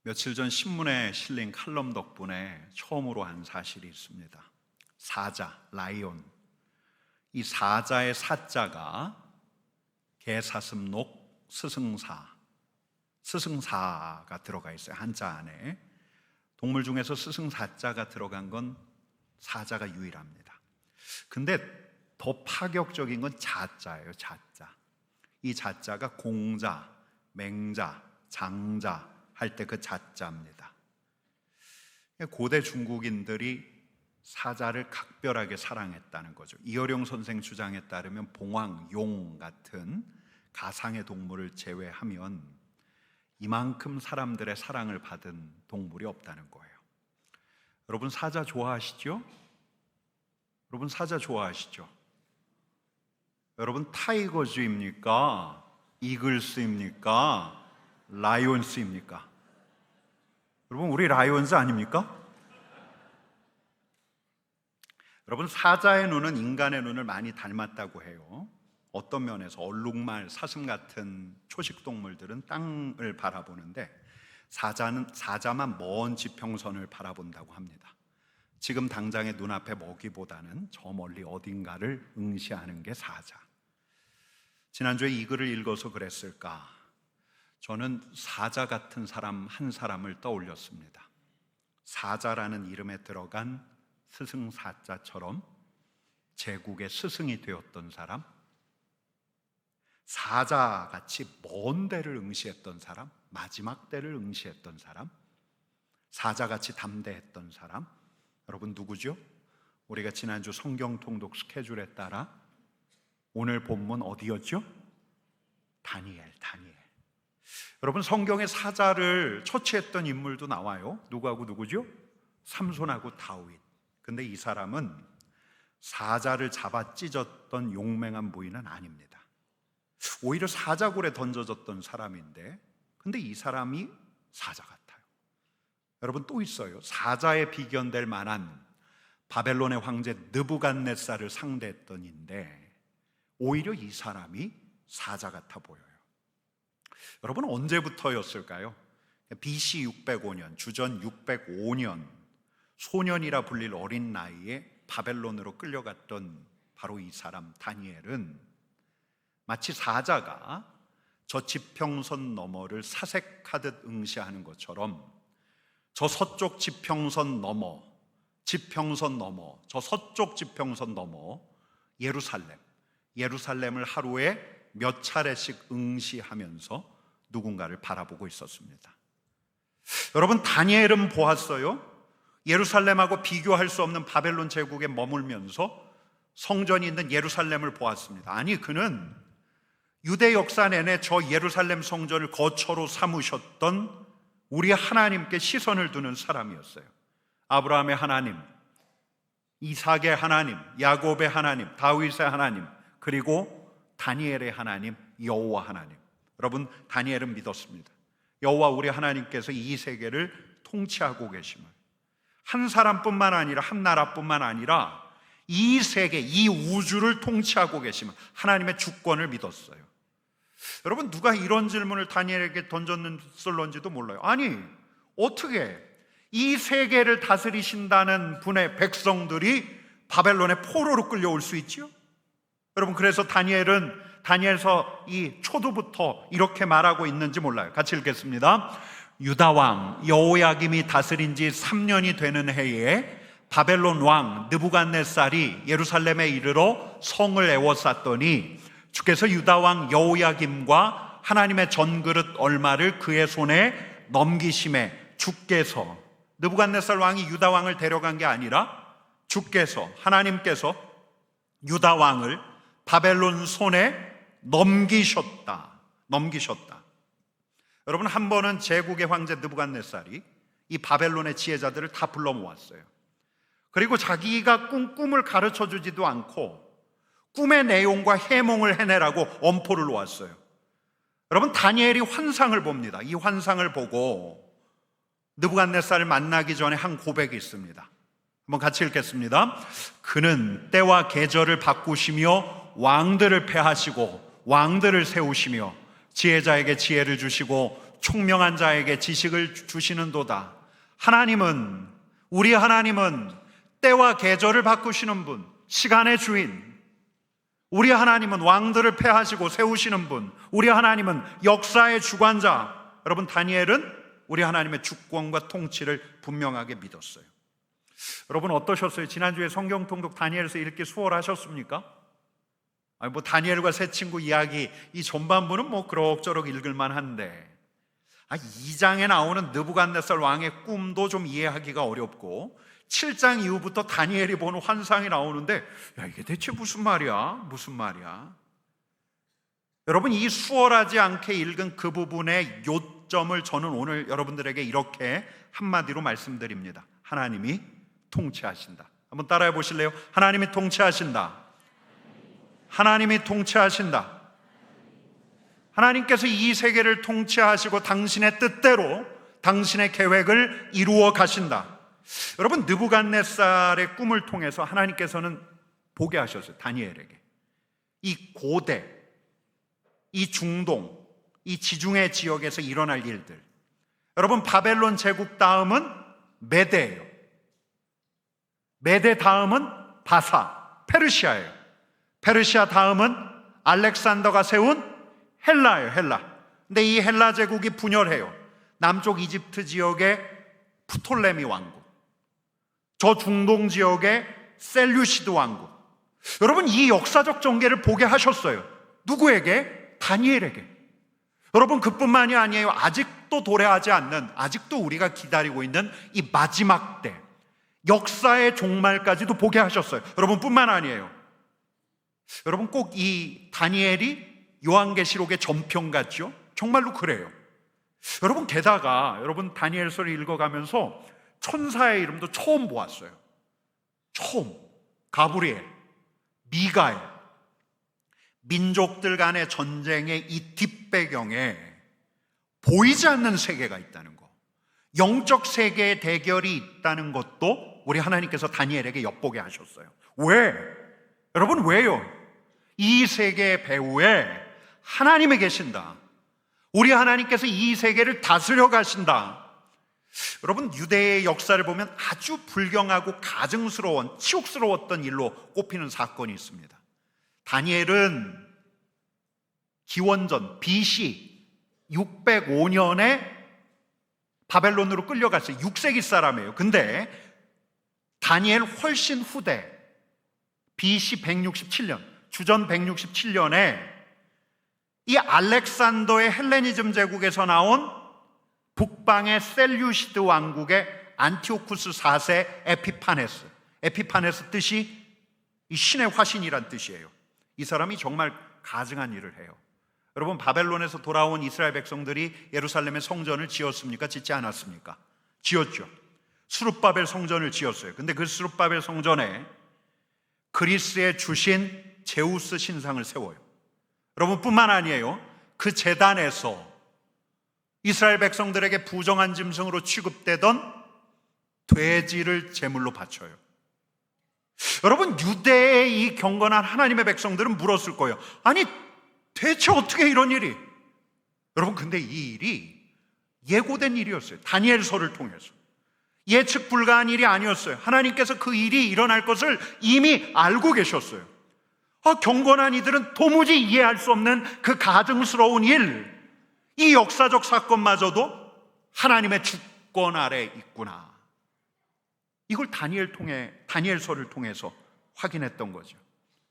며칠 전 신문에 실린 칼럼 덕분에 처음으로 한 사실이 있습니다. 사자, 라이온. 이 사자의 사자가 개사슴록 스승사가 들어가 있어요. 한자 안에. 동물 중에서 스승사자가 들어간 건 사자가 유일합니다. 근데 더 파격적인 건 자자예요. 자자. 이 자자가 공자, 맹자, 장자 할 때 그 자자입니다. 고대 중국인들이 사자를 각별하게 사랑했다는 거죠. 이어룡 선생 주장에 따르면 봉황, 용 같은 가상의 동물을 제외하면 이만큼 사람들의 사랑을 받은 동물이 없다는 거예요. 여러분 사자 좋아하시죠? 여러분 사자 좋아하시죠? 여러분 타이거즈입니까? 이글스입니까? 라이온스입니까? 여러분 우리 라이온스 아닙니까? 여러분 사자의 눈은 인간의 눈을 많이 닮았다고 해요. 어떤 면에서 얼룩말, 사슴 같은 초식동물들은 땅을 바라보는데 사자만 먼 지평선을 바라본다고 합니다. 지금 당장의 눈앞의 먹이보다는 저 멀리 어딘가를 응시하는 게 사자. 지난주에 이 글을 읽어서 그랬을까? 저는 사자 같은 사람 한 사람을 떠올렸습니다. 사자라는 이름에 들어간 스승사자처럼 제국의 스승이 되었던 사람, 사자같이 먼 데를 응시했던 사람, 마지막 때를 응시했던 사람, 사자같이 담대했던 사람. 여러분 누구죠? 우리가 지난주 성경 통독 스케줄에 따라 오늘 본문 어디였죠? 다니엘. 여러분 성경에 사자를 처치했던 인물도 나와요. 누구하고 누구죠? 삼손하고 다윗. 근데 이 사람은 사자를 잡아 찢었던 용맹한 부인은 아닙니다. 오히려 사자굴에 던져졌던 사람인데, 근데 이 사람이 사자 같아요. 여러분 또 있어요. 사자에 비견될 만한 바벨론의 황제 느부갓네살을 상대했던 인데 오히려 이 사람이 사자 같아 보여요. 여러분 언제부터였을까요? BC 605년, 주전 605년 소년이라 불릴 어린 나이에 바벨론으로 끌려갔던 바로 이 사람 다니엘은 마치 사자가 저 지평선 너머를 사색하듯 응시하는 것처럼 저 서쪽 지평선 넘어, 저 서쪽 지평선 넘어 예루살렘을 하루에 몇 차례씩 응시하면서 누군가를 바라보고 있었습니다. 여러분 다니엘은 보았어요. 예루살렘하고 비교할 수 없는 바벨론 제국에 머물면서 성전이 있는 예루살렘을 보았습니다. 아니 그는 유대 역사 내내 저 예루살렘 성전을 거처로 삼으셨던 우리 하나님께 시선을 두는 사람이었어요. 아브라함의 하나님, 이삭의 하나님, 야곱의 하나님, 다윗의 하나님, 그리고 다니엘의 하나님, 여호와 하나님. 여러분 다니엘은 믿었습니다. 여호와 우리 하나님께서 이 세계를 통치하고 계심을, 한 사람뿐만 아니라 한 나라뿐만 아니라 이 세계, 이 우주를 통치하고 계심을, 하나님의 주권을 믿었어요. 여러분 누가 이런 질문을 다니엘에게 던졌을런지도 몰라요. 아니 어떻게 이 세계를 다스리신다는 분의 백성들이 바벨론의 포로로 끌려올 수 있지요? 여러분 그래서 다니엘서 이 초두부터 이렇게 말하고 있는지 몰라요. 같이 읽겠습니다. 유다 왕 여호야김이 다스린 지 3년이 되는 해에 바벨론 왕 느부갓네살이 예루살렘에 이르러 성을 에워쌌더니 주께서 유다 왕 여호야김과 하나님의 전그릇 얼마를 그의 손에 넘기심에 주께서, 느부갓네살 왕이 유다 왕을 데려간 게 아니라 주께서, 하나님께서 유다 왕을 바벨론 손에 넘기셨다. 여러분 한 번은 제국의 황제 느부갓네살이 이 바벨론의 지혜자들을 다 불러 모았어요. 그리고 자기가 꿈을 가르쳐 주지도 않고 꿈의 내용과 해몽을 해내라고 엄포를 놓았어요. 여러분 다니엘이 환상을 봅니다. 이 환상을 보고 느부갓네살을 만나기 전에 한 고백이 있습니다. 한번 같이 읽겠습니다. 그는 때와 계절을 바꾸시며 왕들을 패하시고 왕들을 세우시며 지혜자에게 지혜를 주시고 총명한 자에게 지식을 주시는도다. 하나님은, 우리 하나님은 때와 계절을 바꾸시는 분, 시간의 주인. 우리 하나님은 왕들을 패하시고 세우시는 분, 우리 하나님은 역사의 주관자. 여러분, 다니엘은 우리 하나님의 주권과 통치를 분명하게 믿었어요. 여러분 어떠셨어요? 지난주에 성경 통독 다니엘서 읽기 수월하셨습니까? 뭐 다니엘과 새 친구 이야기 이 전반부는 뭐 그럭저럭 읽을만 한데 2장에 나오는 느부갓네살 왕의 꿈도 좀 이해하기가 어렵고 7장 이후부터 다니엘이 보는 환상이 나오는데 이게 대체 무슨 말이야? 여러분, 이 수월하지 않게 읽은 그 부분의 요점을 저는 오늘 여러분들에게 이렇게 한마디로 말씀드립니다. 하나님이 통치하신다. 한번 따라해 보실래요? 하나님이 통치하신다. 하나님이 통치하신다. 하나님께서 이 세계를 통치하시고 당신의 뜻대로 당신의 계획을 이루어 가신다. 여러분, 느부갓네살의 꿈을 통해서 하나님께서는 보게 하셨어요. 다니엘에게 이 고대, 이 중동, 이 지중해 지역에서 일어날 일들. 여러분, 바벨론 제국 다음은 메대예요. 메대 다음은 바사, 페르시아예요. 페르시아 다음은 알렉산더가 세운 헬라예요. 헬라. 근데 이 헬라 제국이 분열해요. 남쪽 이집트 지역의 프톨레미 왕국, 저 중동 지역의 셀류시드 왕국. 여러분, 이 역사적 전개를 보게 하셨어요. 누구에게? 다니엘에게. 여러분, 그뿐만이 아니에요. 아직도 도래하지 않는, 아직도 우리가 기다리고 있는 이 마지막 때, 역사의 종말까지도 보게 하셨어요. 여러분 뿐만 아니에요. 여러분, 꼭 이 다니엘이 요한계시록의 전편 같죠? 정말로 그래요. 여러분, 게다가 여러분 다니엘서를 읽어가면서 천사의 이름도 처음 보았어요. 처음. 가브리엘, 미가엘. 민족들 간의 전쟁의 이 뒷배경에 보이지 않는 세계가 있다는 거, 영적 세계의 대결이 있다는 것도 우리 하나님께서 다니엘에게 엿보게 하셨어요. 왜? 여러분, 왜요? 이 세계의 배후에 하나님이 계신다. 우리 하나님께서 이 세계를 다스려 가신다. 여러분, 유대의 역사를 보면 아주 불경하고 가증스러운, 치욕스러웠던 일로 꼽히는 사건이 있습니다. 다니엘은 기원전 BC 605년에 바벨론으로 끌려갔어요. 6세기 사람이에요. 근데 다니엘 훨씬 후대 BC 167년, 주전 167년에 이 알렉산더의 헬레니즘 제국에서 나온 북방의 셀류시드 왕국의 안티오쿠스 4세 에피파네스. 에피파네스 뜻이 이 신의 화신이란 뜻이에요. 이 사람이 정말 가증한 일을 해요. 여러분, 바벨론에서 돌아온 이스라엘 백성들이 예루살렘의 성전을 지었습니까? 짓지 않았습니까? 지었죠. 수룹바벨 성전을 지었어요. 근데 그 수룹바벨 성전에 그리스의 주신 제우스 신상을 세워요. 여러분 뿐만 아니에요. 그 제단에서 이스라엘 백성들에게 부정한 짐승으로 취급되던 돼지를 제물로 바쳐요. 여러분, 유대의 이 경건한 하나님의 백성들은 물었을 거예요. 아니, 대체 어떻게 이런 일이? 여러분, 근데 이 일이 예고된 일이었어요. 다니엘서를 통해서. 예측 불가한 일이 아니었어요. 하나님께서 그 일이 일어날 것을 이미 알고 계셨어요. 경건한 이들은 도무지 이해할 수 없는 그 가증스러운 일, 이 역사적 사건마저도 하나님의 주권 아래 있구나. 이걸 다니엘서를 통해서 확인했던 거죠.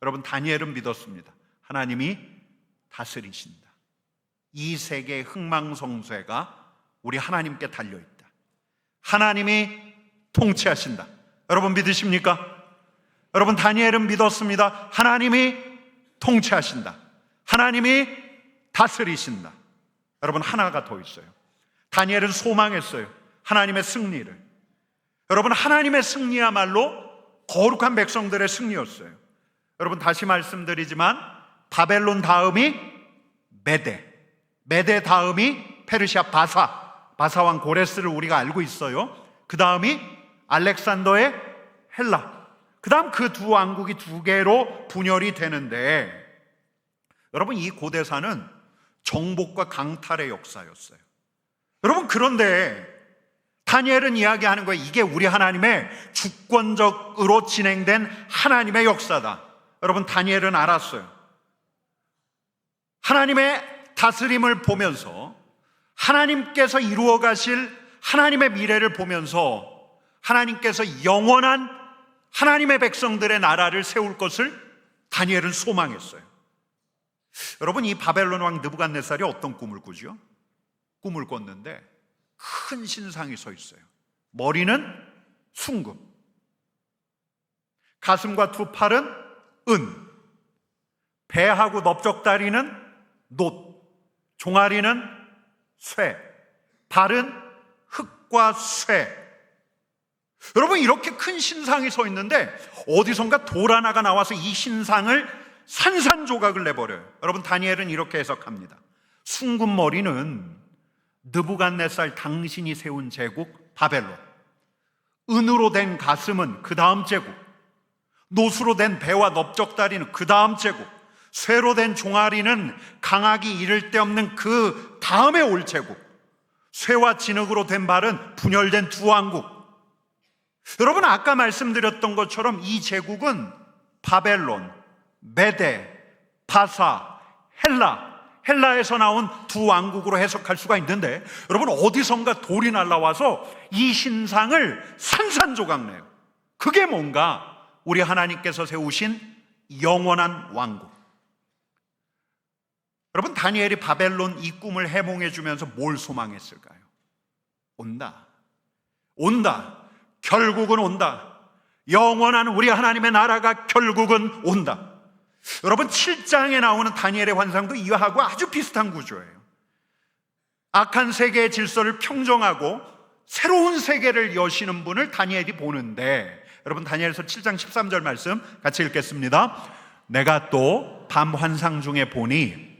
여러분, 다니엘은 믿었습니다. 하나님이 다스리신다. 이 세계의 흥망성쇠가 우리 하나님께 달려있다. 하나님이 통치하신다. 여러분 믿으십니까? 여러분, 다니엘은 믿었습니다. 하나님이 통치하신다. 하나님이 다스리신다. 여러분, 하나가 더 있어요. 다니엘은 소망했어요. 하나님의 승리를. 여러분, 하나님의 승리야말로 거룩한 백성들의 승리였어요. 여러분, 다시 말씀드리지만 바벨론 다음이 메대 다음이 페르시아 바사왕 고레스를 우리가 알고 있어요. 그 다음이 알렉산더의 헬라. 그 다음 그 두 왕국이 두 개로 분열이 되는데, 여러분, 이 고대사는 정복과 강탈의 역사였어요. 여러분, 그런데 다니엘은 이야기하는 거예요. 이게 우리 하나님의 주권적으로 진행된 하나님의 역사다. 여러분, 다니엘은 알았어요. 하나님의 다스림을 보면서 하나님께서 이루어 가실 하나님의 미래를 보면서 하나님께서 영원한 하나님의 백성들의 나라를 세울 것을 다니엘은 소망했어요. 여러분, 이 바벨론 왕 느부갓네살이 어떤 꿈을 꾸죠? 꿈을 꿨는데 큰 신상이 서 있어요. 머리는 순금, 가슴과 두 팔은 은, 배하고 넓적다리는 놋, 종아리는 쇠, 발은 흙과 쇠. 여러분, 이렇게 큰 신상이 서 있는데 어디선가 돌 하나가 나와서 이 신상을 산산조각을 내버려요. 여러분, 다니엘은 이렇게 해석합니다. 순금머리는 느부갓네살 당신이 세운 제국 바벨론, 은으로 된 가슴은 그 다음 제국, 노수로 된 배와 넓적다리는 그 다음 제국, 쇠로 된 종아리는 강하기 이를 데 없는 그 다음에 올 제국, 쇠와 진흙으로 된 발은 분열된 두 왕국. 여러분, 아까 말씀드렸던 것처럼 이 제국은 바벨론, 메데, 바사, 헬라에서 나온 두 왕국으로 해석할 수가 있는데, 여러분, 어디선가 돌이 날라와서 이 신상을 산산조각내요. 그게 뭔가 우리 하나님께서 세우신 영원한 왕국. 여러분, 다니엘이 바벨론 이 꿈을 해몽해 주면서 뭘 소망했을까요? 온다, 결국은 온다. 영원한 우리 하나님의 나라가 결국은 온다. 여러분, 7장에 나오는 다니엘의 환상도 이와하고 아주 비슷한 구조예요. 악한 세계의 질서를 평정하고 새로운 세계를 여시는 분을 다니엘이 보는데, 여러분, 다니엘서 7장 13절 말씀 같이 읽겠습니다. 내가 또 밤 환상 중에 보니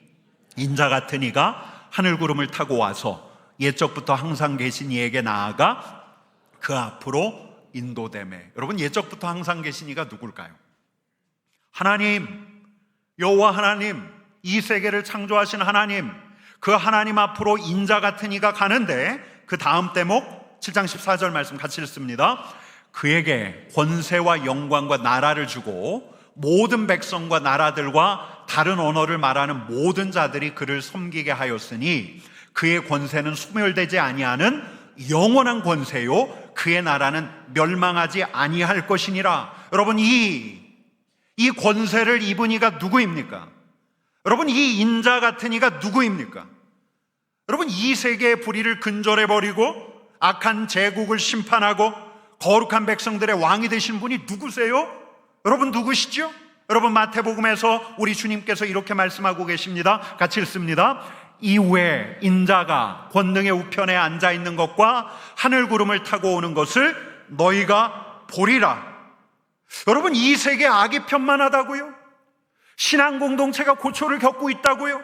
인자 같은 이가 하늘구름을 타고 와서 옛적부터 항상 계신 이에게 나아가 그 앞으로 인도되매. 여러분, 옛적부터 항상 계신 이가 누굴까요? 하나님, 여호와 하나님, 이 세계를 창조하신 하나님, 그 하나님 앞으로 인자 같은 이가 가는데, 그 다음 대목 7장 14절 말씀 같이 읽습니다. 그에게 권세와 영광과 나라를 주고 모든 백성과 나라들과 다른 언어를 말하는 모든 자들이 그를 섬기게 하였으니 그의 권세는 소멸되지 아니하는 영원한 권세요 그의 나라는 멸망하지 아니할 것이니라. 여러분, 이 권세를 입은 이가 누구입니까? 여러분, 이 인자 같은 이가 누구입니까? 여러분, 이 세계의 불의를 근절해버리고 악한 제국을 심판하고 거룩한 백성들의 왕이 되신 분이 누구세요? 여러분, 누구시죠? 여러분, 마태복음에서 우리 주님께서 이렇게 말씀하고 계십니다. 같이 읽습니다. 이후에 인자가 권능의 우편에 앉아있는 것과 하늘구름을 타고 오는 것을 너희가 보리라. 여러분, 이 세계 악이 편만하다고요? 신앙 공동체가 고초를 겪고 있다고요?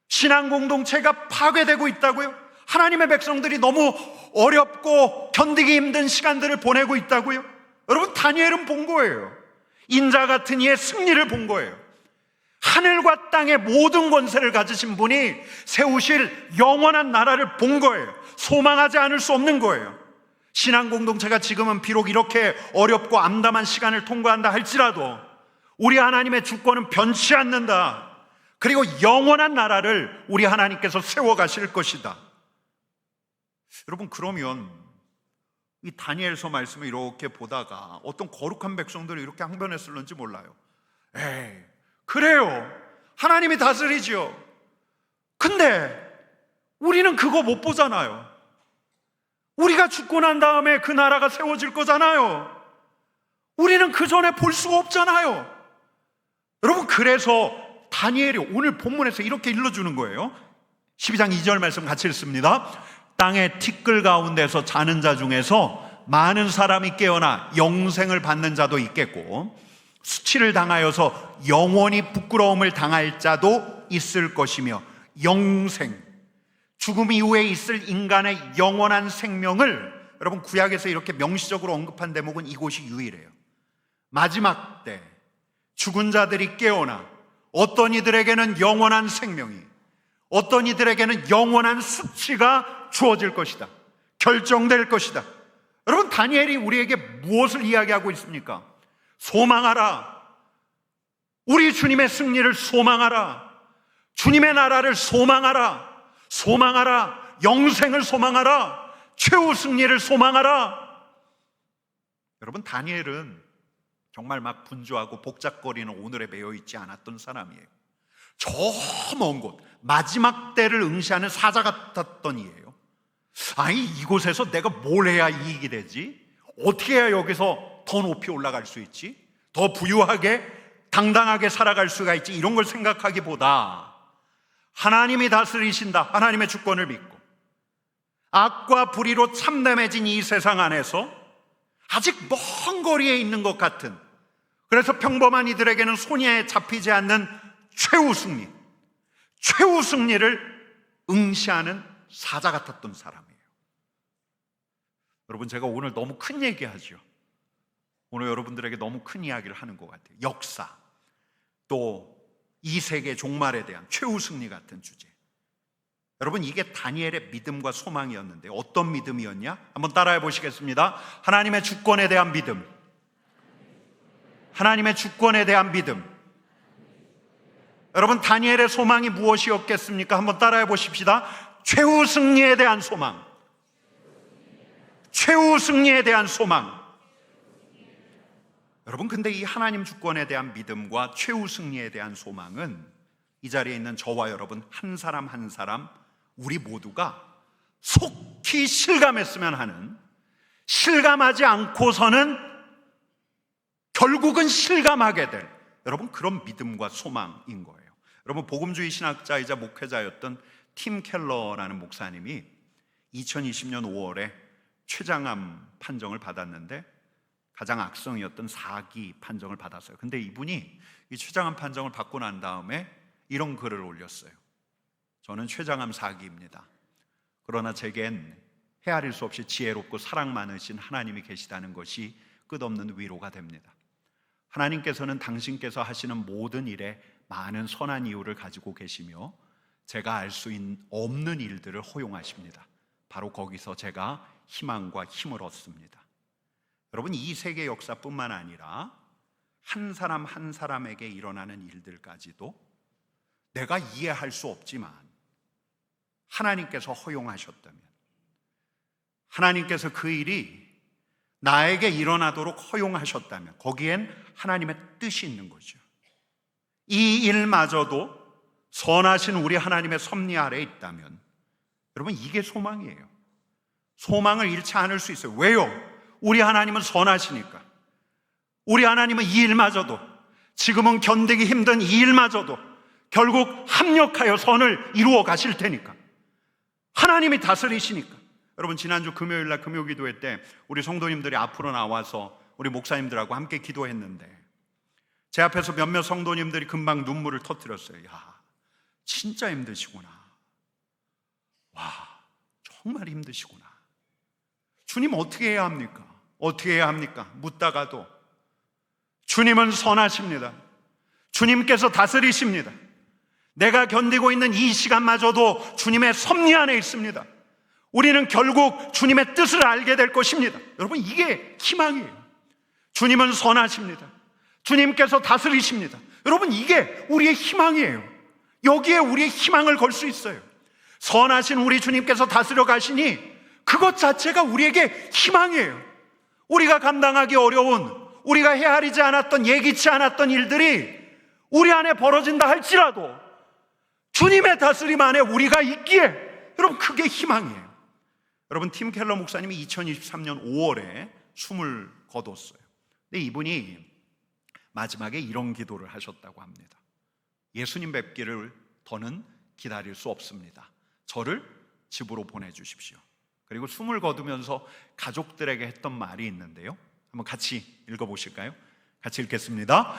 신앙 공동체가 파괴되고 있다고요? 하나님의 백성들이 너무 어렵고 견디기 힘든 시간들을 보내고 있다고요? 여러분, 다니엘은 본 거예요. 인자 같은 이의 승리를 본 거예요. 하늘과 땅의 모든 권세를 가지신 분이 세우실 영원한 나라를 본 거예요. 소망하지 않을 수 없는 거예요. 신앙 공동체가 지금은 비록 이렇게 어렵고 암담한 시간을 통과한다 할지라도 우리 하나님의 주권은 변치 않는다. 그리고 영원한 나라를 우리 하나님께서 세워가실 것이다. 여러분, 그러면 이 다니엘서 말씀을 이렇게 보다가 어떤 거룩한 백성들이 이렇게 항변했을는지 몰라요. 에이, 그래요, 하나님이 다스리죠. 근데 우리는 그거 못 보잖아요. 우리가 죽고 난 다음에 그 나라가 세워질 거잖아요. 우리는 그 전에 볼 수가 없잖아요. 여러분, 그래서 다니엘이 오늘 본문에서 이렇게 일러주는 거예요. 12장 2절 말씀 같이 읽습니다. 땅의 티끌 가운데서 자는 자 중에서 많은 사람이 깨어나 영생을 받는 자도 있겠고 수치를 당하여서 영원히 부끄러움을 당할 자도 있을 것이며, 영생, 죽음 이후에 있을 인간의 영원한 생명을 여러분, 구약에서 이렇게 명시적으로 언급한 대목은 이곳이 유일해요. 마지막 때 죽은 자들이 깨어나 어떤 이들에게는 영원한 생명이, 어떤 이들에게는 영원한 수치가 주어질 것이다. 결정될 것이다. 여러분, 다니엘이 우리에게 무엇을 이야기하고 있습니까? 소망하라. 우리 주님의 승리를 소망하라. 주님의 나라를 소망하라. 소망하라. 영생을 소망하라. 최후 승리를 소망하라. 여러분, 다니엘은 정말 막 분주하고 복잡거리는 오늘에 매여 있지 않았던 사람이에요. 저 먼 곳, 마지막 때를 응시하는 사자 같았던 이에요. 아니, 이곳에서 내가 뭘 해야 이익이 되지? 어떻게 해야 여기서 더 높이 올라갈 수 있지? 더 부유하게 당당하게 살아갈 수가 있지? 이런 걸 생각하기보다 하나님이 다스리신다, 하나님의 주권을 믿고 악과 불의로 참담해진 이 세상 안에서 아직 먼 거리에 있는 것 같은, 그래서 평범한 이들에게는 손에 잡히지 않는 최후 승리, 최후 승리를 응시하는 사자 같았던 사람이에요. 여러분, 제가 오늘 너무 큰 얘기하죠. 오늘 여러분들에게 너무 큰 이야기를 하는 것 같아요. 역사, 또 이 세계 종말에 대한 최후 승리 같은 주제. 여러분, 이게 다니엘의 믿음과 소망이었는데 어떤 믿음이었냐? 한번 따라해 보시겠습니다. 하나님의 주권에 대한 믿음. 하나님의 주권에 대한 믿음. 여러분, 다니엘의 소망이 무엇이었겠습니까? 한번 따라해 보십시다. 최후 승리에 대한 소망. 최후 승리에 대한 소망. 여러분, 근데 이 하나님 주권에 대한 믿음과 최후 승리에 대한 소망은 이 자리에 있는 저와 여러분 한 사람 한 사람, 우리 모두가 속히 실감했으면 하는, 실감하지 않고서는 결국은 실감하게 될, 여러분, 그런 믿음과 소망인 거예요. 여러분, 복음주의 신학자이자 목회자였던 팀 켈러라는 목사님이 2020년 5월에 췌장암 판정을 받았는데 가장 악성이었던 4기 판정을 받았어요. 근데 이분이 이 췌장암 판정을 받고 난 다음에 이런 글을 올렸어요. 저는 췌장암 4기입니다. 그러나 제겐 헤아릴 수 없이 지혜롭고 사랑 많으신 하나님이 계시다는 것이 끝없는 위로가 됩니다. 하나님께서는 당신께서 하시는 모든 일에 많은 선한 이유를 가지고 계시며 제가 알 수 없는 일들을 허용하십니다. 바로 거기서 제가 희망과 힘을 얻습니다. 여러분, 이 세계 역사뿐만 아니라 한 사람 한 사람에게 일어나는 일들까지도 내가 이해할 수 없지만 하나님께서 허용하셨다면, 하나님께서 그 일이 나에게 일어나도록 허용하셨다면 거기엔 하나님의 뜻이 있는 거죠. 이 일마저도 선하신 우리 하나님의 섭리 아래에 있다면, 여러분, 이게 소망이에요. 소망을 잃지 않을 수 있어요. 왜요? 우리 하나님은 선하시니까. 우리 하나님은 이 일마저도, 지금은 견디기 힘든 이 일마저도 결국 합력하여 선을 이루어 가실 테니까. 하나님이 다스리시니까. 여러분, 지난주 금요일날 금요기도회 때 우리 성도님들이 앞으로 나와서 우리 목사님들하고 함께 기도했는데 제 앞에서 몇몇 성도님들이 금방 눈물을 터뜨렸어요. 야, 진짜 힘드시구나. 와, 정말 힘드시구나. 주님, 어떻게 해야 합니까? 어떻게 해야 합니까? 묻다가도 주님은 선하십니다. 주님께서 다스리십니다. 내가 견디고 있는 이 시간마저도 주님의 섭리 안에 있습니다. 우리는 결국 주님의 뜻을 알게 될 것입니다. 여러분, 이게 희망이에요. 주님은 선하십니다. 주님께서 다스리십니다. 여러분, 이게 우리의 희망이에요. 여기에 우리의 희망을 걸 수 있어요. 선하신 우리 주님께서 다스려 가시니 그것 자체가 우리에게 희망이에요. 우리가 감당하기 어려운, 우리가 헤아리지 않았던, 예기치 않았던 일들이 우리 안에 벌어진다 할지라도 주님의 다스림 안에 우리가 있기에, 여러분, 그게 희망이에요. 여러분, 팀 켈러 목사님이 2023년 5월에 숨을 거뒀어요. 근데 이분이 마지막에 이런 기도를 하셨다고 합니다. 예수님 뵙기를 더는 기다릴 수 없습니다. 저를 집으로 보내주십시오. 그리고 숨을 거두면서 가족들에게 했던 말이 있는데요, 한번 같이 읽어보실까요? 같이 읽겠습니다.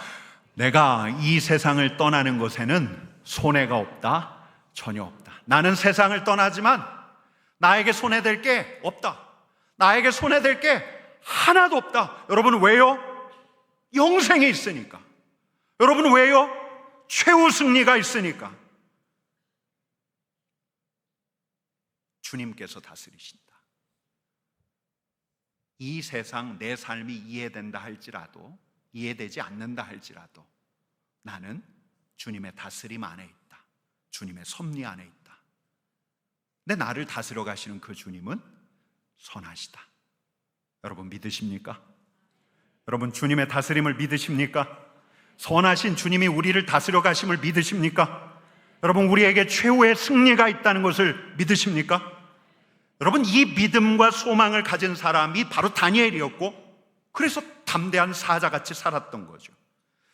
내가 이 세상을 떠나는 것에는 손해가 없다, 전혀 없다. 나는 세상을 떠나지만 나에게 손해될 게 없다. 나에게 손해될 게 하나도 없다. 여러분, 왜요? 영생이 있으니까. 여러분, 왜요? 최후 승리가 있으니까. 주님께서 다스리신다. 이 세상 내 삶이 이해된다 할지라도, 이해되지 않는다 할지라도 나는 주님의 다스림 안에 있다. 주님의 섭리 안에 있다. 근데 나를 다스려 가시는 그 주님은 선하시다. 여러분 믿으십니까? 여러분 주님의 다스림을 믿으십니까? 선하신 주님이 우리를 다스려 가심을 믿으십니까? 여러분 우리에게 최후의 승리가 있다는 것을 믿으십니까? 여러분 이 믿음과 소망을 가진 사람이 바로 다니엘이었고, 그래서 담대한 사자같이 살았던 거죠.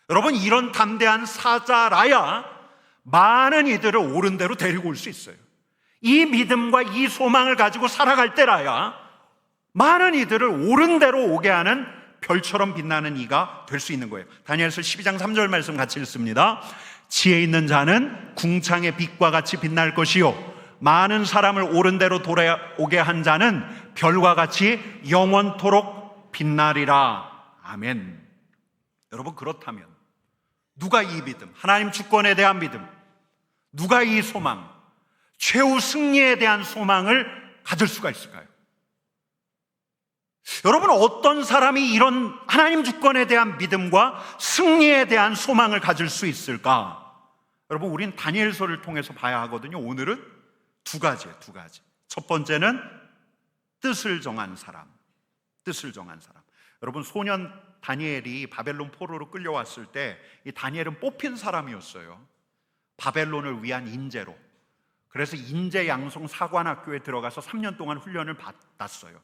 여러분 이런 담대한 사자라야 많은 이들을 옳은 대로 데리고 올 수 있어요. 이 믿음과 이 소망을 가지고 살아갈 때라야 많은 이들을 옳은 대로 오게 하는 별처럼 빛나는 이가 될 수 있는 거예요. 다니엘서 12장 3절 말씀 같이 읽습니다. 지혜 있는 자는 궁창의 빛과 같이 빛날 것이요 많은 사람을 옳은 대로 돌아오게 한 자는 별과 같이 영원토록 빛나리라. 아멘. 여러분 그렇다면 누가 이 믿음, 하나님 주권에 대한 믿음, 누가 이 소망, 최후 승리에 대한 소망을 가질 수가 있을까요? 여러분 어떤 사람이 이런 하나님 주권에 대한 믿음과 승리에 대한 소망을 가질 수 있을까? 여러분 우린 다니엘서를 통해서 봐야 하거든요. 오늘은 두 가지예요. 첫 번째는 뜻을 정한 사람. 여러분 소년 다니엘이 바벨론 포로로 끌려왔을 때 이 다니엘은 뽑힌 사람이었어요. 바벨론을 위한 인재로. 그래서 인재 양성 사관학교에 들어가서 3년 동안 훈련을 받았어요.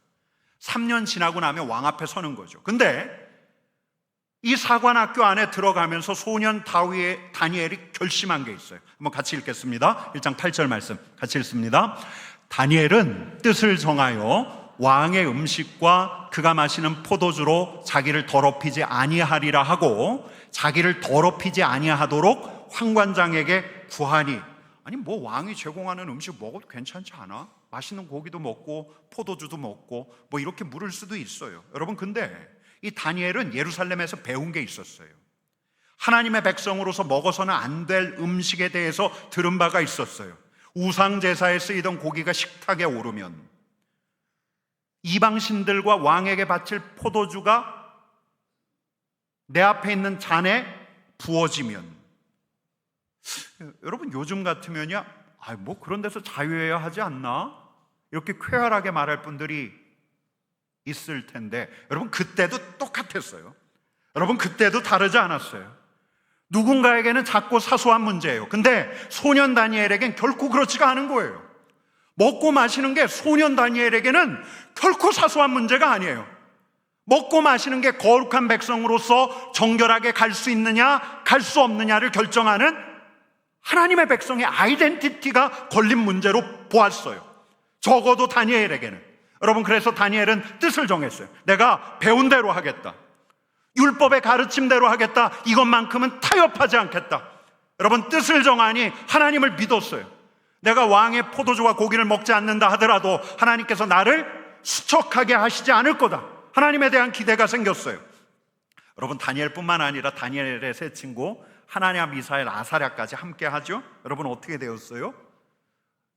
3년 지나고 나면 왕 앞에 서는 거죠. 근데 이 사관학교 안에 들어가면서 소년 다니엘이 결심한 게 있어요. 한번 같이 읽겠습니다. 1장 8절 말씀 같이 읽습니다. 다니엘은 뜻을 정하여 왕의 음식과 그가 마시는 포도주로 자기를 더럽히지 아니하리라 하고, 자기를 더럽히지 아니하도록 황관장에게 구하니. 아니 뭐 왕이 제공하는 음식 먹어도 괜찮지 않아? 맛있는 고기도 먹고 포도주도 먹고 뭐 이렇게 물을 수도 있어요. 여러분 근데 이 다니엘은 예루살렘에서 배운 게 있었어요. 하나님의 백성으로서 먹어서는 안 될 음식에 대해서 들은 바가 있었어요. 우상 제사에 쓰이던 고기가 식탁에 오르면, 이방신들과 왕에게 바칠 포도주가 내 앞에 있는 잔에 부어지면, 여러분 요즘 같으면요, 뭐 그런 데서 자유해야 하지 않나? 이렇게 쾌활하게 말할 분들이 있을 텐데, 여러분 그때도 똑같았어요. 여러분 그때도 다르지 않았어요. 누군가에게는 작고 사소한 문제예요. 근데 소년 다니엘에겐 결코 그렇지가 않은 거예요. 먹고 마시는 게 소년 다니엘에게는 결코 사소한 문제가 아니에요. 먹고 마시는 게 거룩한 백성으로서 정결하게 갈 수 있느냐 갈 수 없느냐를 결정하는 하나님의 백성의 아이덴티티가 걸린 문제로 보았어요. 적어도 다니엘에게는. 여러분 그래서 다니엘은 뜻을 정했어요. 내가 배운 대로 하겠다. 율법의 가르침대로 하겠다. 이것만큼은 타협하지 않겠다. 여러분 뜻을 정하니 하나님을 믿었어요. 내가 왕의 포도주와 고기를 먹지 않는다 하더라도 하나님께서 나를 수척하게 하시지 않을 거다. 하나님에 대한 기대가 생겼어요. 여러분 다니엘뿐만 아니라 다니엘의 세 친구 하나냐, 미사엘, 아사랴까지 함께 하죠. 여러분 어떻게 되었어요?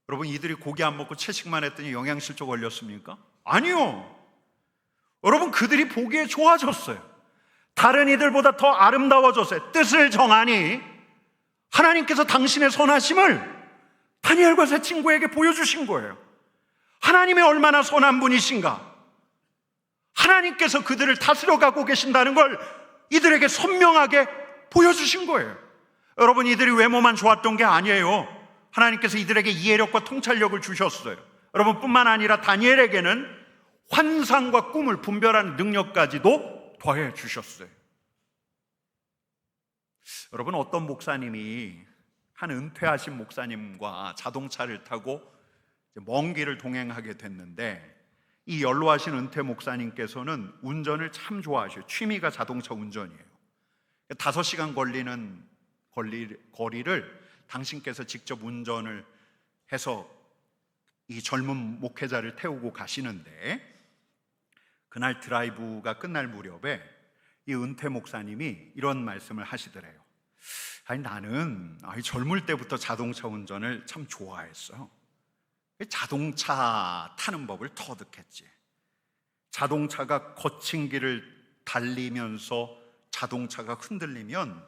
여러분 이들이 고기 안 먹고 채식만 했더니 영양실조 걸렸습니까? 아니요. 여러분 그들이 보기에 좋아졌어요. 다른 이들보다 더 아름다워졌어요. 뜻을 정하니 하나님께서 당신의 선하심을 다니엘과 세 친구에게 보여주신 거예요. 하나님이 얼마나 선한 분이신가, 하나님께서 그들을 다스려가고 계신다는 걸 이들에게 선명하게 보여주신 거예요. 여러분 이들이 외모만 좋았던 게 아니에요. 하나님께서 이들에게 이해력과 통찰력을 주셨어요. 여러분 뿐만 아니라 다니엘에게는 환상과 꿈을 분별하는 능력까지도 더해 주셨어요. 여러분 어떤 목사님이, 한 은퇴하신 목사님과 자동차를 타고 먼 길을 동행하게 됐는데, 이 연로하신 은퇴 목사님께서는 운전을 참 좋아하셔요. 취미가 자동차 운전이에요. 5시간 걸리는 거리를 당신께서 직접 운전을 해서 이 젊은 목회자를 태우고 가시는데, 그날 드라이브가 끝날 무렵에 이 은퇴 목사님이 이런 말씀을 하시더래요. 아니 나는 젊을 때부터 자동차 운전을 참 좋아했어요. 자동차 타는 법을 터득했지. 자동차가 거친 길을 달리면서 자동차가 흔들리면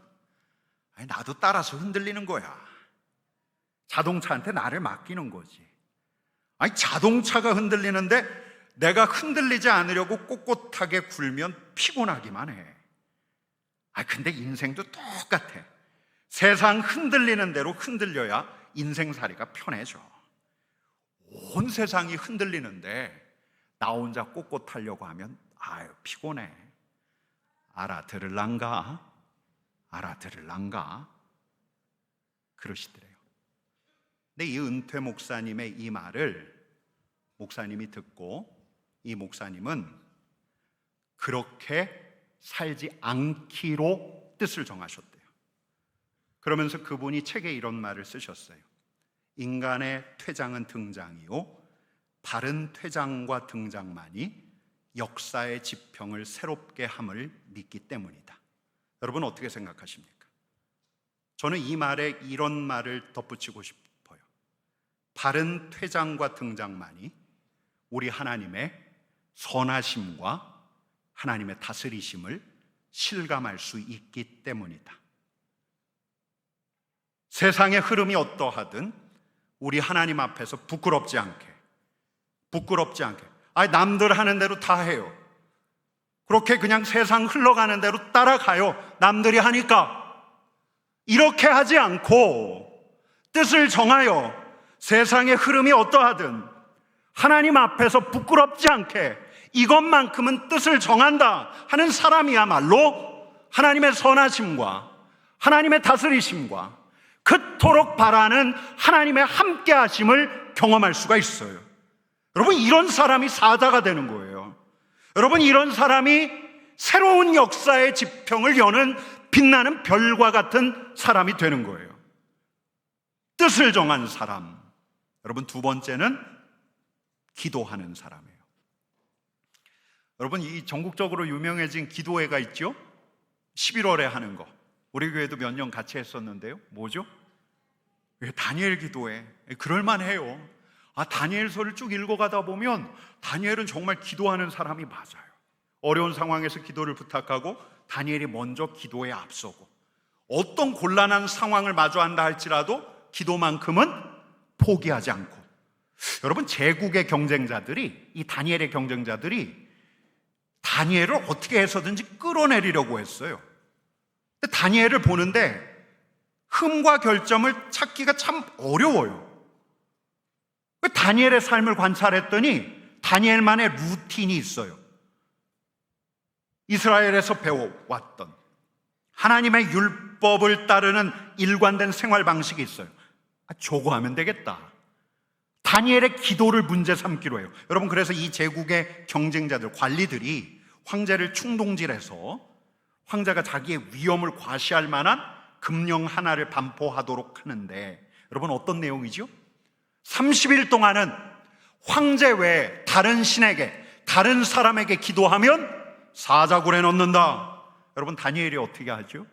나도 따라서 흔들리는 거야. 자동차한테 나를 맡기는 거지. 자동차가 흔들리는데 내가 흔들리지 않으려고 꼿꼿하게 굴면 피곤하기만 해. 근데 인생도 똑같아. 세상 흔들리는 대로 흔들려야 인생살이가 편해져. 온 세상이 흔들리는데 나 혼자 꼿꼿하려고 하면 피곤해. 알아들을란가? 그러시더래요. 근데 이 은퇴 목사님의 이 말을 목사님이 듣고 이 목사님은 그렇게 살지 않기로 뜻을 정하셨대요. 그러면서 그분이 책에 이런 말을 쓰셨어요. 인간의 퇴장은 등장이요, 바른 퇴장과 등장만이 역사의 지평을 새롭게 함을 믿기 때문이다. 여러분 어떻게 생각하십니까? 저는 이 말에 이런 말을 덧붙이고 싶어요. 바른 퇴장과 등장만이 우리 하나님의 선하심과 하나님의 다스리심을 실감할 수 있기 때문이다. 세상의 흐름이 어떠하든 우리 하나님 앞에서 부끄럽지 않게 남들 하는 대로 다 해요. 그렇게 그냥 세상 흘러가는 대로 따라가요. 남들이 하니까. 이렇게 하지 않고 뜻을 정하여 세상의 흐름이 어떠하든 하나님 앞에서 부끄럽지 않게 이것만큼은 뜻을 정한다 하는 사람이야말로 하나님의 선하심과 하나님의 다스리심과 그토록 바라는 하나님의 함께하심을 경험할 수가 있어요. 여러분, 이런 사람이 사자가 되는 거예요. 여러분, 이런 사람이 새로운 역사의 지평을 여는 빛나는 별과 같은 사람이 되는 거예요. 뜻을 정한 사람. 여러분, 두 번째는 기도하는 사람이에요. 여러분, 이 전국적으로 유명해진 기도회가 있죠? 11월에 하는 거. 우리 교회도 몇 년 같이 했었는데요. 뭐죠? 다니엘 기도회. 그럴만해요. 다니엘서를 쭉 읽어가다 보면 다니엘은 정말 기도하는 사람이 맞아요. 어려운 상황에서 기도를 부탁하고 다니엘이 먼저 기도에 앞서고 어떤 곤란한 상황을 마주한다 할지라도 기도만큼은 포기하지 않고. 여러분, 제국의 경쟁자들이, 이 다니엘의 경쟁자들이 다니엘을 어떻게 해서든지 끌어내리려고 했어요. 근데 다니엘을 보는데 흠과 결점을 찾기가 참 어려워요. 다니엘의 삶을 관찰했더니 다니엘만의 루틴이 있어요. 이스라엘에서 배워왔던 하나님의 율법을 따르는 일관된 생활 방식이 있어요. 저거 하면 되겠다. 다니엘의 기도를 문제 삼기로 해요. 여러분, 그래서 이 제국의 경쟁자들, 관리들이 황제를 충동질해서 황제가 자기의 위엄을 과시할 만한 금령 하나를 반포하도록 하는데, 여러분 어떤 내용이죠? 30일 동안은 황제 외에 다른 신에게, 다른 사람에게 기도하면 사자굴에 넣는다. 여러분, 다니엘이 어떻게 하죠?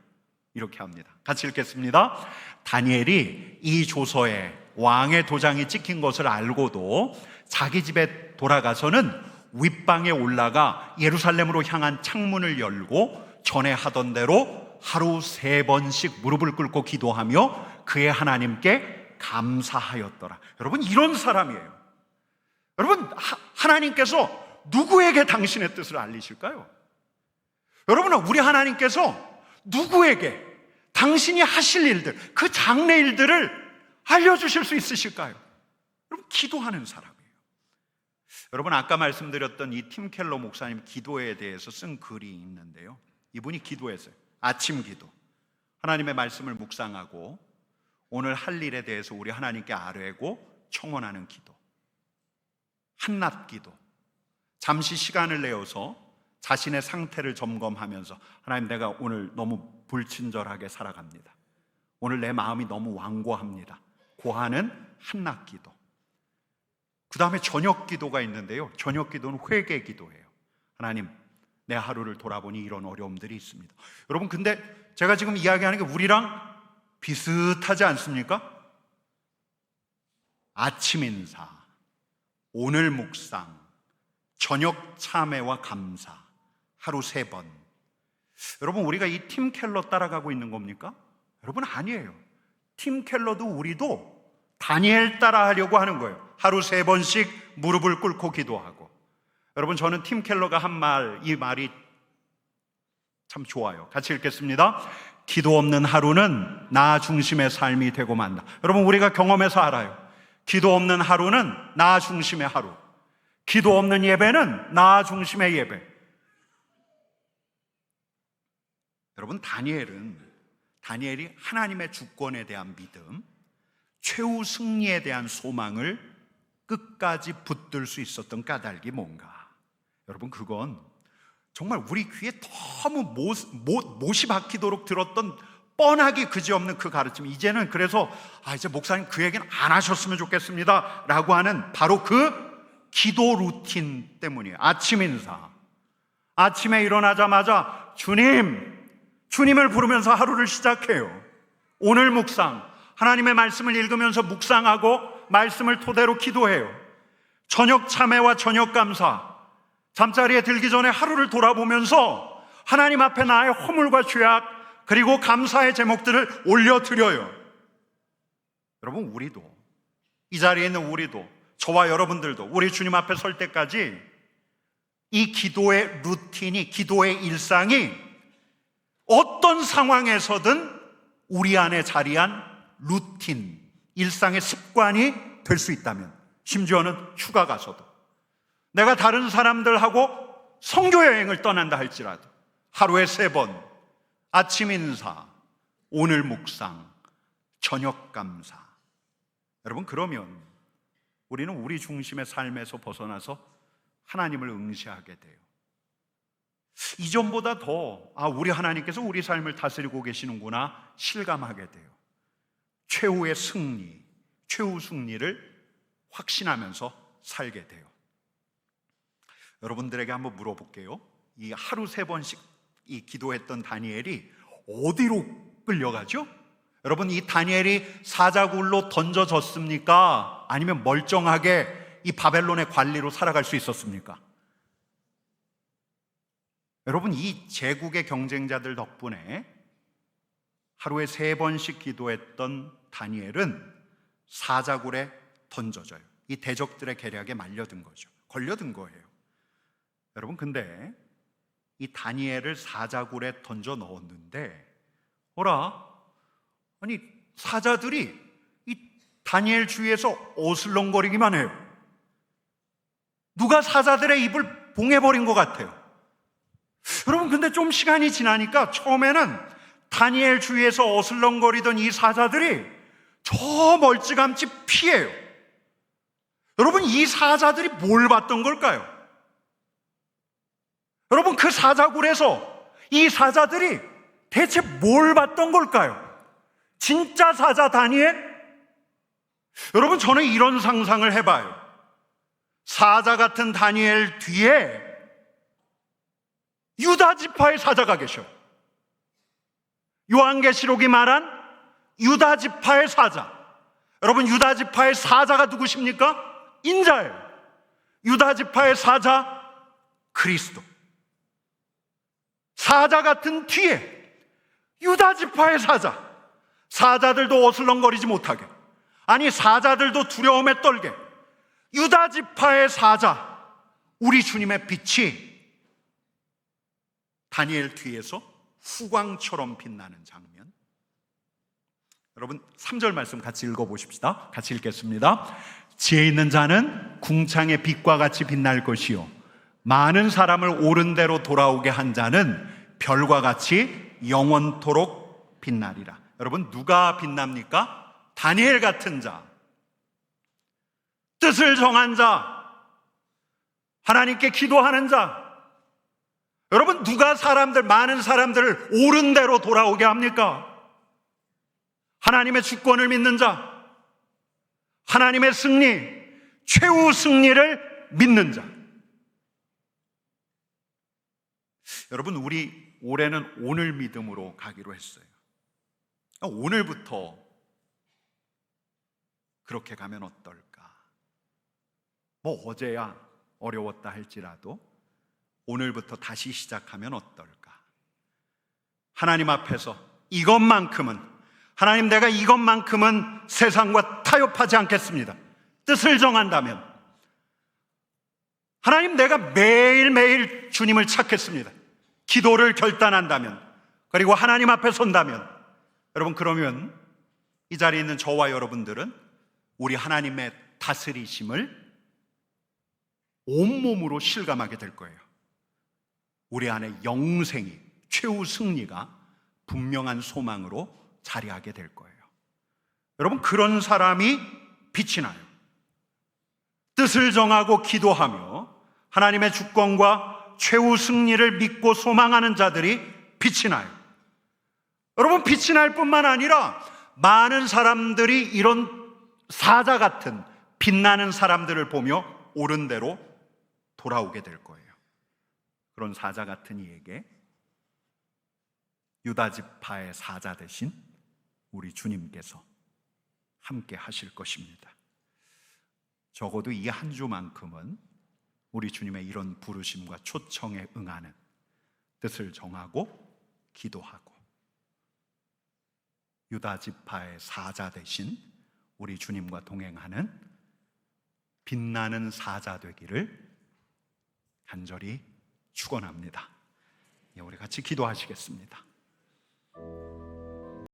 이렇게 합니다. 같이 읽겠습니다. 다니엘이 이 조서에 왕의 도장이 찍힌 것을 알고도 자기 집에 돌아가서는 윗방에 올라가 예루살렘으로 향한 창문을 열고 전에 하던 대로 하루 3번씩 무릎을 꿇고 기도하며 그의 하나님께 감사하였더라. 여러분, 이런 사람이에요. 여러분, 하나님께서 누구에게 당신의 뜻을 알리실까요? 여러분, 우리 하나님께서 누구에게 당신이 하실 일들, 그 장래 일들을 알려주실 수 있으실까요? 여러분, 기도하는 사람이에요. 여러분, 아까 말씀드렸던 이 팀 켈러 목사님 기도에 대해서 쓴 글이 있는데요, 이분이 기도했어요. 아침 기도, 하나님의 말씀을 묵상하고 오늘 할 일에 대해서 우리 하나님께 아뢰고 청원하는 기도, 한낮 기도, 잠시 시간을 내어서 자신의 상태를 점검하면서 하나님, 내가 오늘 너무 불친절하게 살아갑니다. 오늘 내 마음이 너무 완고합니다. 고하는 한낮 기도. 그 다음에 저녁 기도가 있는데요, 저녁 기도는 회개 기도예요. 하나님, 내 하루를 돌아보니 이런 어려움들이 있습니다. 여러분, 근데 제가 지금 이야기하는 게 우리랑 비슷하지 않습니까? 아침 인사, 오늘 묵상, 저녁 참회와 감사, 하루 3번. 여러분, 우리가 이 팀 켈러 따라가고 있는 겁니까? 여러분, 아니에요. 팀 켈러도 우리도 다니엘 따라 하려고 하는 거예요. 하루 3번씩 무릎을 꿇고 기도하고. 여러분, 저는 팀 켈러가 한 말, 이 말이 참 좋아요. 같이 읽겠습니다. 기도 없는 하루는 나 중심의 삶이 되고 만다. 여러분, 우리가 경험해서 알아요. 기도 없는 하루는 나 중심의 하루, 기도 없는 예배는 나 중심의 예배. 여러분, 다니엘이 하나님의 주권에 대한 믿음, 최후 승리에 대한 소망을 끝까지 붙들 수 있었던 까닭이 뭔가? 여러분, 그건 정말 우리 귀에 너무 못이 박히도록 들었던 뻔하기 그지없는 그 가르침. 이제는 그래서 이제 목사님 그 얘기는 안 하셨으면 좋겠습니다 라고 하는 바로 그 기도 루틴 때문이에요. 아침 인사, 아침에 일어나자마자 주님을 부르면서 하루를 시작해요. 오늘 묵상, 하나님의 말씀을 읽으면서 묵상하고 말씀을 토대로 기도해요. 저녁 참회와 저녁 감사, 잠자리에 들기 전에 하루를 돌아보면서 하나님 앞에 나의 허물과 죄악 그리고 감사의 제목들을 올려드려요. 여러분, 우리도, 이 자리에 있는 우리도, 저와 여러분들도 우리 주님 앞에 설 때까지 이 기도의 루틴이, 기도의 일상이 어떤 상황에서든 우리 안에 자리한 루틴, 일상의 습관이 될 수 있다면, 심지어는 휴가 가서도, 내가 다른 사람들하고 선교 여행을 떠난다 할지라도 하루에 3번 아침 인사, 오늘 묵상, 저녁 감사. 여러분, 그러면 우리는 우리 중심의 삶에서 벗어나서 하나님을 응시하게 돼요. 이전보다 더 우리 하나님께서 우리 삶을 다스리고 계시는구나 실감하게 돼요. 최후의 승리, 최후 승리를 확신하면서 살게 돼요. 여러분들에게 한번 물어볼게요. 이 하루 3번씩 이 기도했던 다니엘이 어디로 끌려가죠? 여러분, 이 다니엘이 사자굴로 던져졌습니까? 아니면 멀쩡하게 이 바벨론의 관리로 살아갈 수 있었습니까? 여러분, 이 제국의 경쟁자들 덕분에 하루에 3번씩 기도했던 다니엘은 사자굴에 던져져요. 이 대적들의 계략에 말려든 거죠. 걸려든 거예요. 여러분, 근데 이 다니엘을 사자굴에 던져 넣었는데 아니 사자들이 이 다니엘 주위에서 어슬렁거리기만 해요. 누가 사자들의 입을 봉해버린 것 같아요. 여러분, 근데 좀 시간이 지나니까 처음에는 다니엘 주위에서 어슬렁거리던 이 사자들이 저 멀찌감치 피해요. 여러분, 이 사자들이 뭘 봤던 걸까요? 여러분, 그 사자굴에서 이 사자들이 대체 뭘 봤던 걸까요? 진짜 사자 다니엘? 여러분, 저는 이런 상상을 해봐요. 사자 같은 다니엘 뒤에 유다 지파의 사자가 계셔요. 요한계시록이 말한 유다 지파의 사자. 여러분, 유다 지파의 사자가 누구십니까? 인자예요. 유다 지파의 사자 그리스도. 사자 같은 뒤에 유다 지파의 사자. 사자들도 어슬렁거리지 못하게, 아니 사자들도 두려움에 떨게, 유다 지파의 사자, 우리 주님의 빛이 다니엘 뒤에서 후광처럼 빛나는 장면. 여러분, 3절 말씀 같이 읽어보십시다. 같이 읽겠습니다. 지혜 있는 자는 궁창의 빛과 같이 빛날 것이요, 많은 사람을 옳은 대로 돌아오게 한 자는 별과 같이 영원토록 빛나리라. 여러분, 누가 빛납니까? 다니엘 같은 자, 뜻을 정한 자, 하나님께 기도하는 자. 여러분, 누가 많은 사람들을 옳은 대로 돌아오게 합니까? 하나님의 주권을 믿는 자, 하나님의 승리, 최후 승리를 믿는 자. 여러분, 우리 올해는 오늘 믿음으로 가기로 했어요. 오늘부터 그렇게 가면 어떨까? 뭐 어제야 어려웠다 할지라도 오늘부터 다시 시작하면 어떨까? 하나님 앞에서 이것만큼은, 하나님 내가 이것만큼은 세상과 타협하지 않겠습니다. 뜻을 정한다면 하나님 내가 매일매일 주님을 찾겠습니다. 기도를 결단한다면, 그리고 하나님 앞에 선다면, 여러분 그러면 이 자리에 있는 저와 여러분들은 우리 하나님의 다스리심을 온몸으로 실감하게 될 거예요. 우리 안에 영생이, 최후 승리가 분명한 소망으로 자리하게 될 거예요. 여러분 그런 사람이 빛이 나요. 뜻을 정하고 기도하며 하나님의 주권과 최후 승리를 믿고 소망하는 자들이 빛이 나요. 여러분 빛이 날 뿐만 아니라 많은 사람들이 이런 사자 같은 빛나는 사람들을 보며 옳은 대로 돌아오게 될 거예요. 그런 사자 같은 이에게 유다 지파의 사자 대신 우리 주님께서 함께 하실 것입니다. 적어도 이 한 주만큼은 우리 주님의 이런 부르심과 초청에 응하는, 뜻을 정하고 기도하고 유다 지파의 사자 대신 우리 주님과 동행하는 빛나는 사자 되기를 간절히 축원합니다. 우리 같이 기도하시겠습니다.